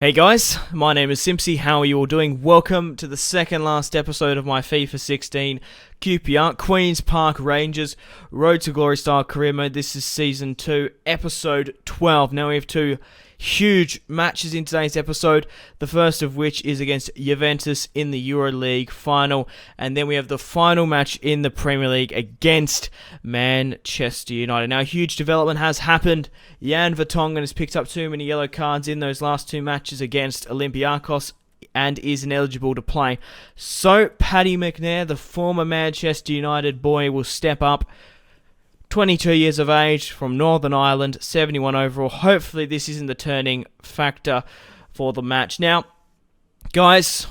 Hey guys, my name is Simpzy. How are you all doing? Welcome to the second last episode of my FIFA 16 QPR Queen's Park Rangers Road to Glory style career mode. This is season 2, episode 12. Now we have two huge matches in today's episode. The first of which is against Juventus in the EuroLeague final, and then we have the final match in the Premier League against Manchester United. Now, a huge development has happened. Jan Vertonghen has picked up too many yellow cards in those last two matches against Olympiacos and is ineligible to play. So, Paddy McNair, the former Manchester United boy, will step up. 22 years of age, from Northern Ireland, 71 overall. Hopefully this isn't the turning factor for the match. Now, guys,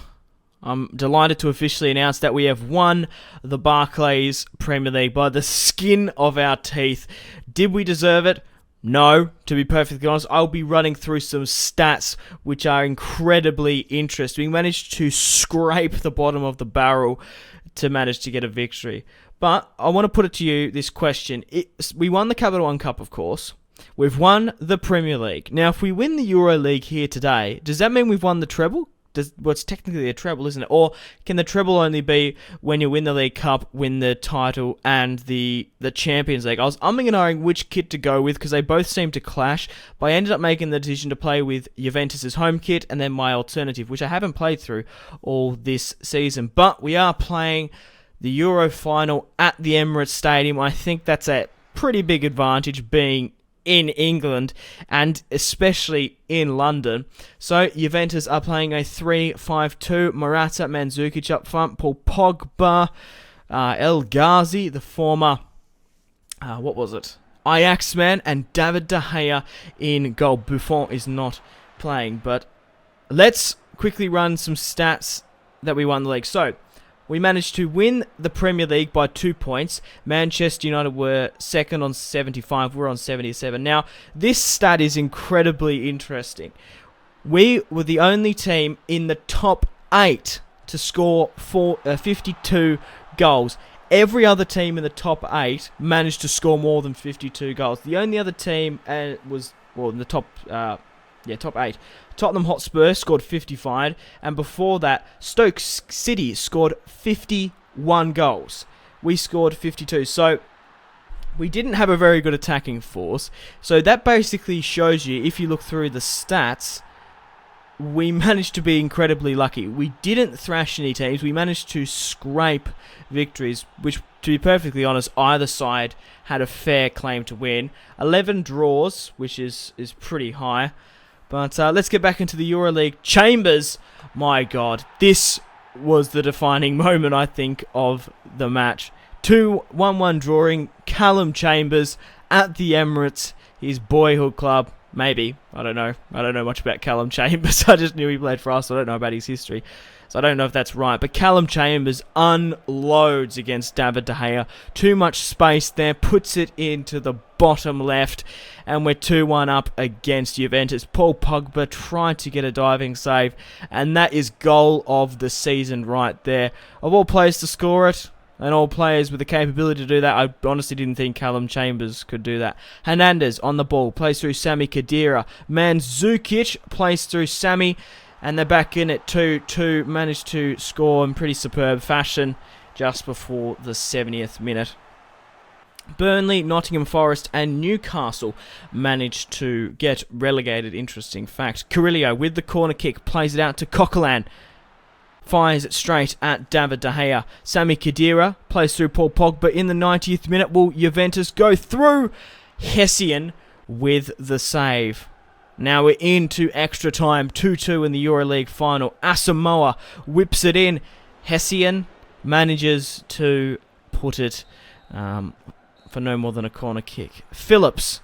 I'm delighted to officially announce that we have won the Barclays Premier League by the skin of our teeth. Did we deserve it? No, to be perfectly honest. I'll be running through some stats which are incredibly interesting. We managed to scrape the bottom of the barrel to manage to get a victory. But I want to put it to you, this question. We won the Capital One Cup, of course. We've won the Premier League. Now, if we win the EuroLeague here today, does that mean we've won the treble? Well, it's technically a treble, isn't it? Or can the treble only be when you win the League Cup, win the title, and the Champions League? I was umming and ahhing which kit to go with because they both seem to clash. But I ended up making the decision to play with Juventus' home kit and then my alternative, which I haven't played through all this season. But we are playing the Euro final at the Emirates Stadium. I think that's a pretty big advantage being in England and especially in London. So Juventus are playing a 3-5-2. Morata, Mandzukic up front, Paul Pogba, El Ghazi, the former, Ajax man, and David De Gea in goal. Buffon is not playing, but let's quickly run some stats that we won the league. So, we managed to win the Premier League by 2 points. Manchester United were second on 75. We're on 77. Now, this stat is incredibly interesting. We were the only team in the top 8 to score 52 goals. Every other team in the top 8 managed to score more than 52 goals. The only other team was, in the top 8. Tottenham Hotspur scored 55, and before that, Stoke City scored 51 goals. We scored 52, so we didn't have a very good attacking force. So that basically shows you, if you look through the stats, we managed to be incredibly lucky. We didn't thrash any teams. We managed to scrape victories, which, to be perfectly honest, either side had a fair claim to win. 11 draws, which is pretty high. But let's get back into the EuroLeague. Chambers, my God, this was the defining moment, I think, of the match. 2-1-1 drawing, Callum Chambers at the Emirates, his boyhood club. Maybe, I don't know. I don't know much about Callum Chambers. I just knew he played for us. I don't know about his history. So I don't know if that's right. But Callum Chambers unloads against David De Gea. Too much space there. Puts it into the bottom left. And we're 2-1 up against Juventus. Paul Pogba tried to get a diving save. And that is goal of the season right there. Of all players to score it, and all players with the capability to do that, I honestly didn't think Callum Chambers could do that. Hernandez on the ball, plays through Sami Khedira. Mandzukic plays through Sami, and they're back in at 2-2. Managed to score in pretty superb fashion just before the 70th minute. Burnley, Nottingham Forest, and Newcastle managed to get relegated. Interesting fact. Carrillo with the corner kick, plays it out to Coquelin. Fires it straight at David De Gea. Sami Khedira plays through Paul Pogba in the 90th minute. Will Juventus go through? Hessian with the save. Now we're into extra time. 2-2 in the EuroLeague final. Asamoah whips it in. Hessian manages to put it for no more than a corner kick. Phillips,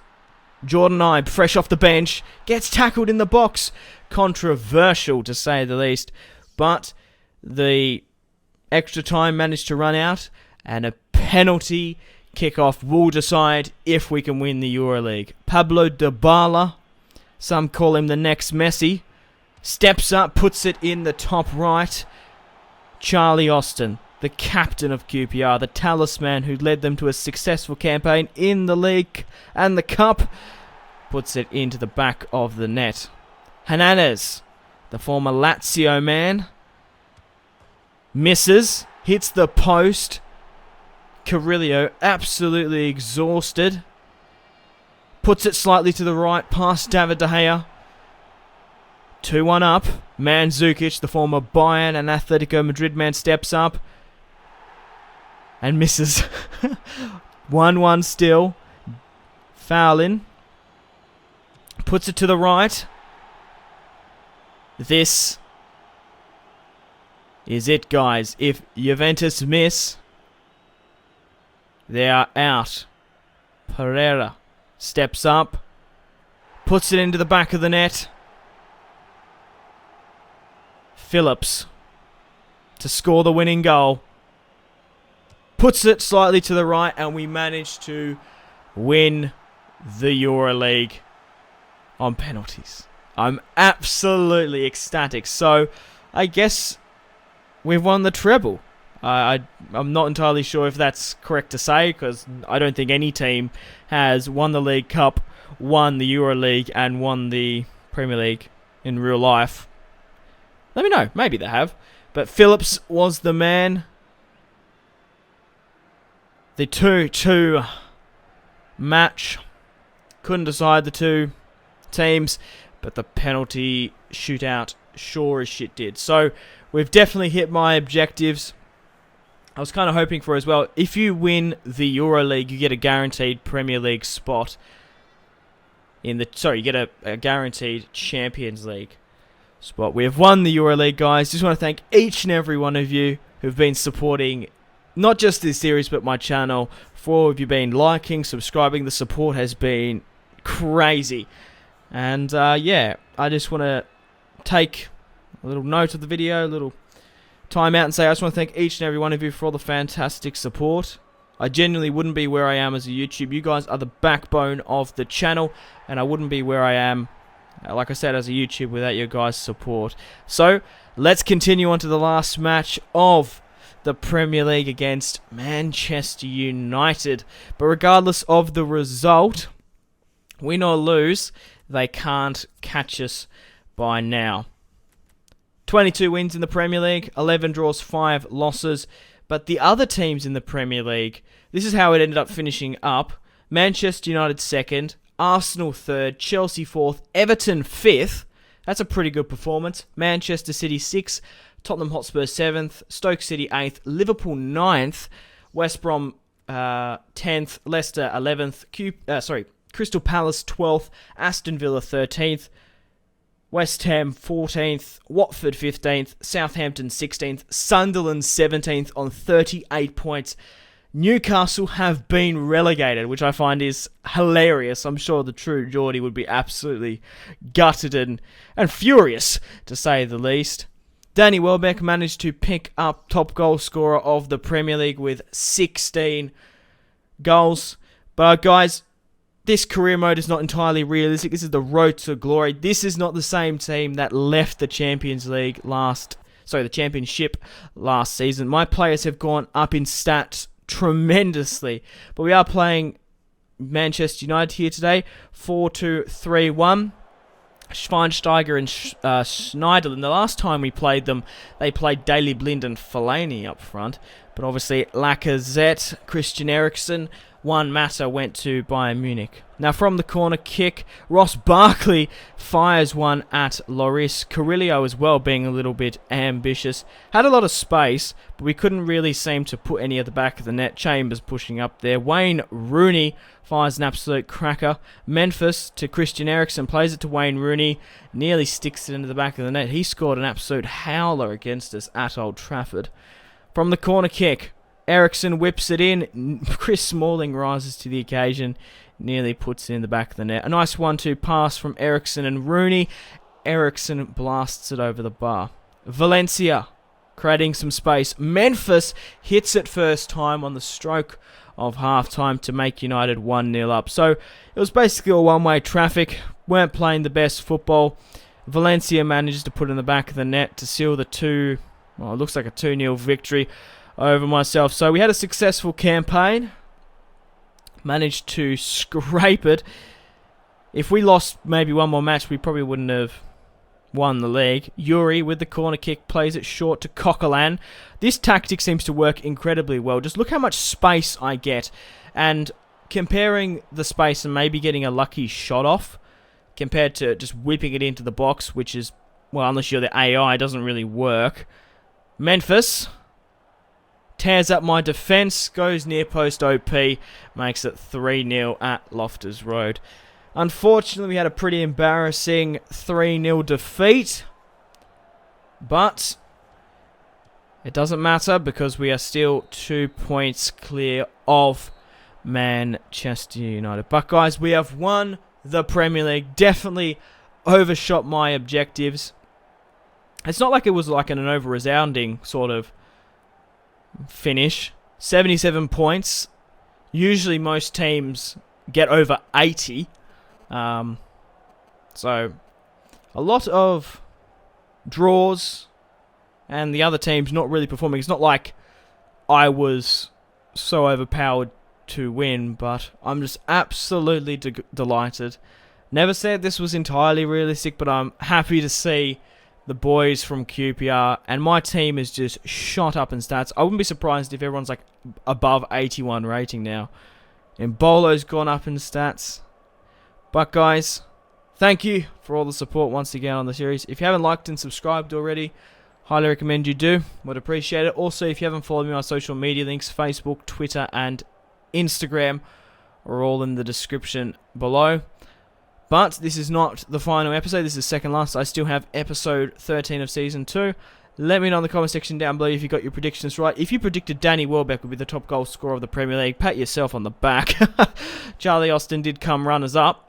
Jordan Ibe, fresh off the bench, gets tackled in the box. Controversial, to say the least. But the extra time managed to run out, and a penalty kickoff will decide if we can win the EuroLeague. Pablo Dybala, some call him the next Messi, steps up, puts it in the top right. Charlie Austin, the captain of QPR, the talisman who led them to a successful campaign in the league and the cup, puts it into the back of the net. Hernandez the former Lazio man. Misses. Hits the post. Carrillo absolutely exhausted. Puts it slightly to the right past David De Gea. 2-1 up. Mandzukic, the former Bayern and Atletico Madrid man, steps up. And misses. 1-1 still. Fouling. Puts it to the right. This is it, guys. If Juventus miss, they are out. Pereira steps up. Puts it into the back of the net. Phillips to score the winning goal. Puts it slightly to the right, and we manage to win the EuroLeague on penalties. I'm absolutely ecstatic. So, I guess we've won the treble. I'm not entirely sure if that's correct to say, because I don't think any team has won the League Cup, won the EuroLeague, and won the Premier League in real life. Let me know. Maybe they have. But Phillips was the man. The 2-2 match. Couldn't decide the two teams, but the penalty shootout sure as shit did. So we've definitely hit my objectives. I was kind of hoping for as well, if you win the EuroLeague, you get a guaranteed Premier League spot. You get a guaranteed Champions League spot. We have won the EuroLeague, guys. Just want to thank each and every one of you who've been supporting not just this series, but my channel. For all of you been liking, subscribing, the support has been crazy. And yeah, I just want to take a little note of the video, a little time out and say I just want to thank each and every one of you for all the fantastic support. I genuinely wouldn't be where I am as a YouTube. You guys are the backbone of the channel, and I wouldn't be where I am, like I said, as a YouTube without your guys' support. So, let's continue on to the last match of the Premier League against Manchester United. But regardless of the result, win or lose, they can't catch us by now. 22 wins in the Premier League, 11 draws, 5 losses. But the other teams in the Premier League, this is how it ended up finishing up. Manchester United 2nd, Arsenal 3rd, Chelsea 4th, Everton 5th. That's a pretty good performance. Manchester City 6th, Tottenham Hotspur 7th, Stoke City 8th, Liverpool 9th, West Brom 10th, Leicester 11th, Crystal Palace 12th, Aston Villa 13th, West Ham 14th, Watford 15th, Southampton 16th, Sunderland 17th on 38 points. Newcastle have been relegated, which I find is hilarious. I'm sure the true Geordie would be absolutely gutted and furious, to say the least. Danny Welbeck managed to pick up top goal scorer of the Premier League with 16 goals. But guys, this career mode is not entirely realistic. This is the road to glory. This is not the same team that left the Championship last season. My players have gone up in stats tremendously. But we are playing Manchester United here today. 4-2-3-1. Schweinsteiger and Schneiderlin. The last time we played them, they played Daley Blind and Fellaini up front. But obviously, Lacazette, Christian Eriksen, Juan Mata went to Bayern Munich. Now from the corner kick, Ross Barkley fires one at Lloris. Carrillo as well, being a little bit ambitious. Had a lot of space, but we couldn't really seem to put any at the back of the net. Chambers pushing up there. Wayne Rooney fires an absolute cracker. Memphis to Christian Eriksen, plays it to Wayne Rooney. Nearly sticks it into the back of the net. He scored an absolute howler against us at Old Trafford. From the corner kick, Eriksen whips it in. Chris Smalling rises to the occasion. Nearly puts it in the back of the net. A nice 1-2 pass from Eriksen and Rooney. Eriksen blasts it over the bar. Valencia creating some space. Memphis hits it first time on the stroke of half-time to make United 1-0 up. So it was basically a one-way traffic. Weren't playing the best football. Valencia manages to put it in the back of the net to seal the it looks like a 2-0 victory over myself. So we had a successful campaign. Managed to scrape it. If we lost maybe one more match, we probably wouldn't have won the league. Yuri with the corner kick plays it short to Coquelin. This tactic seems to work incredibly well. Just look how much space I get. And comparing the space and maybe getting a lucky shot off compared to just whipping it into the box, which is, well, unless you're the AI, it doesn't really work. Memphis tears up my defence, goes near post OP, makes it 3-0 at Loftus Road. Unfortunately, we had a pretty embarrassing 3-0 defeat, but it doesn't matter because we are still 2 points clear of Manchester United. But guys, we have won the Premier League. Definitely overshot my objectives. It's not like it was like an over-resounding sort of finish. 77 points. Usually most teams get over 80. So a lot of draws and the other teams not really performing. It's not like I was so overpowered to win, but I'm just absolutely delighted. Never said this was entirely realistic, but I'm happy to see the boys from QPR, and my team is just shot up in stats. I wouldn't be surprised if everyone's like above 81 rating now. And Bolo's gone up in stats. But guys, thank you for all the support once again on the series. If you haven't liked and subscribed already, highly recommend you do. Would appreciate it. Also, if you haven't followed me on social media links, Facebook, Twitter, and Instagram are all in the description below. But this is not the final episode. This is second last. I still have episode 13 of season 2. Let me know in the comment section down below if you got your predictions right. If you predicted Danny Welbeck would be the top goal scorer of the Premier League, pat yourself on the back. Charlie Austin did come runner-up.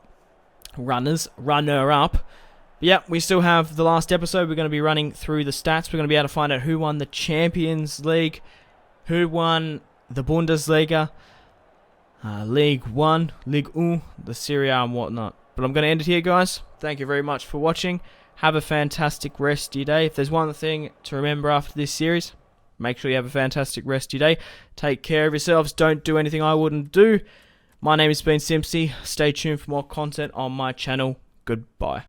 But yeah, we still have the last episode. We're going to be running through the stats. We're going to be able to find out who won the Champions League, who won the Bundesliga, League 1, Ligue 1, the Serie A and whatnot. But I'm going to end it here, guys. Thank you very much for watching. Have a fantastic rest of your day. If there's one thing to remember after this series, make sure you have a fantastic rest of your day. Take care of yourselves. Don't do anything I wouldn't do. My name has been Simpzy. Stay tuned for more content on my channel. Goodbye.